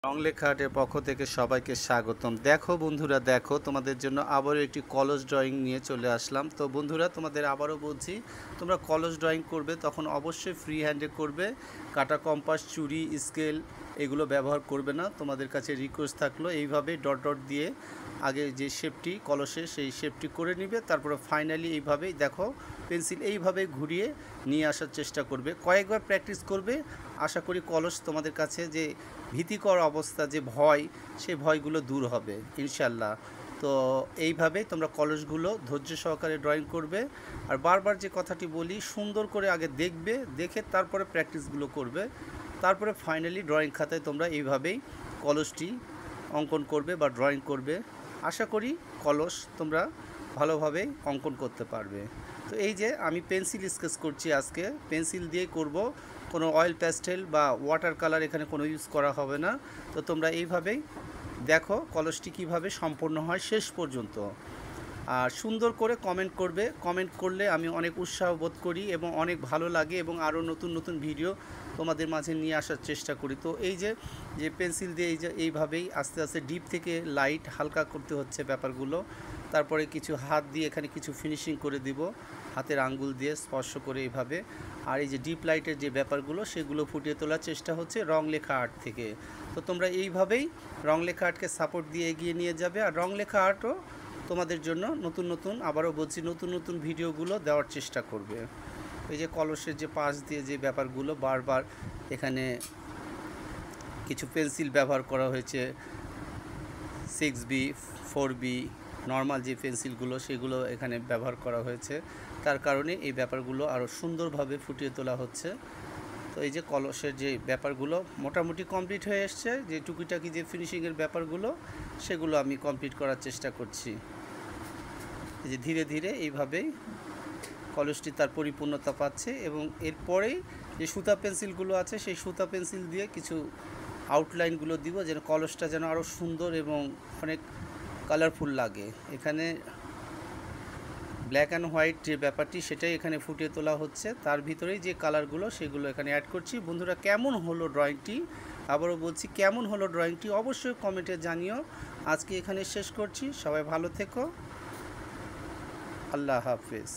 রং লেখা আর্টের পক্ষ থেকে সবাইকে স্বাগতম। দেখো বন্ধুরা, দেখো তোমাদের জন্য আবারও একটি কলস ড্রয়িং নিয়ে চলে আসলাম। তো বন্ধুরা, তোমাদের আবারও বলছি, তোমরা কলস ড্রয়িং করবে তখন অবশ্যই ফ্রি হ্যান্ডে করবে। কাটা, কম্পাস, ছুরি, স্কেল এগুলো ব্যবহার করবে না। তোমাদের কাছে রিকোয়েস্ট থাকলো এইভাবে ডট ডট দিয়ে আগে যে শেপটি কলসে সেই শেপটি করে নিবে, তারপরে ফাইনালি এইভাবেই দেখো পেন্সিল এইভাবে ঘুরিয়ে নিয়ে আসার চেষ্টা করবে। কয়েকবার প্র্যাকটিস করবে, আশা করি কলস তোমাদের কাছে যে ভীতিকর অবস্থা, যে ভয়, সেই ভয়গুলো দূর হবে ইনশাল্লাহ। তো এইভাবেই তোমরা কলসগুলো ধৈর্য সহকারে ড্রয়িং করবে। আর বারবার যে কথাটি বলি, সুন্দর করে আগে দেখবে, দেখে তারপরে প্র্যাকটিসগুলো করবে, তারপরে ফাইনালি ড্রয়িং খাতায় তোমরা এইভাবেই কলসটি অঙ্কন করবে বা ড্রয়িং করবে। আশা করি কলস তোমরা ভালোভাবে অঙ্কন করতে পারবে। তো এই যে আমি পেন্সিল স্কেচ করছি, আজকে পেন্সিল দিয়েই করব, কোনো অয়েল প্যাস্টেল বা ওয়াটার কালার এখানে কোনো ইউজ করা হবে না। তো তোমরা এইভাবেই দেখো কলসটি কীভাবে সম্পূর্ণ হয় শেষ পর্যন্ত। আর সুন্দর করে কমেন্ট করবে, কমেন্ট করলে আমি অনেক উৎসাহ বোধ করি এবং অনেক ভালো লাগে এবং আরও নতুন নতুন ভিডিও তোমাদের মাঝে নিয়ে আসার চেষ্টা করি। তো এই যে পেন্সিল দিয়ে এই যে এইভাবেই আস্তে আস্তে ডিপ থেকে লাইট হালকা করতে হচ্ছে ব্যাপারগুলো। তারপরে কিছু হাত দিয়ে এখানে কিছু ফিনিশিং করে দিব, হাতের আঙ্গুল দিয়ে স্পর্শ করে এইভাবে। আর এই যে ডিপ লাইটের যে ব্যাপারগুলো সেগুলো ফুটিয়ে তোলার চেষ্টা হচ্ছে রং লেখা আর্ট থেকে। তো তোমরা এইভাবেই রং লেখা আর্টকে সাপোর্ট দিয়ে এগিয়ে নিয়ে যাবে। আর রং লেখা আর্টও তোমাদের জন্য নতুন নতুন, আবারও বলছি, নতুন নতুন ভিডিওগুলো দেওয়ার চেষ্টা করবে। এই যে কলসের যে পাশ দিয়ে যে ব্যাপারগুলো বারবার এখানে কিছু পেন্সিল ব্যবহার করা হয়েছে, 6B, 4B নর্মাল যে পেন্সিলগুলো সেগুলো এখানে ব্যবহার করা হয়েছে, তার কারণে এই ব্যাপারগুলো আরও সুন্দরভাবে ফুটিয়ে তোলা হচ্ছে। তো এই যে কলসের যে ব্যাপারগুলো মোটামুটি কমপ্লিট হয়ে এসছে, যে টুকিটাকি যে ফিনিশিংয়ের ব্যাপারগুলো সেগুলো আমি কমপ্লিট করার চেষ্টা করছি। এই যে ধীরে ধীরে এইভাবেই কলসটি তার পরিপূর্ণতা পাচ্ছে। এবং এরপরেই যে সুতা পেন্সিলগুলো আছে সেই সুতা পেন্সিল দিয়ে কিছু আউটলাইনগুলো দিব, যেন কলসটা যেন আরও সুন্দর এবং অনেক কালারফুল লাগে। এখানে ব্ল্যাক অ্যান্ড হোয়াইট যে ব্যাপারটি সেটাই এখানে ফুটিয়ে তোলা হচ্ছে, তার ভিতরেই যে কালারগুলো সেগুলো এখানে অ্যাড করছি। বন্ধুরা, কেমন হলো ড্রয়িংটি? আবারও বলছি, কেমন হলো ড্রয়িংটি অবশ্যই কমেন্টে জানিও। আজকে এখানে শেষ করছি, সবাই ভালো থেকো, আল্লাহ হাফেজ।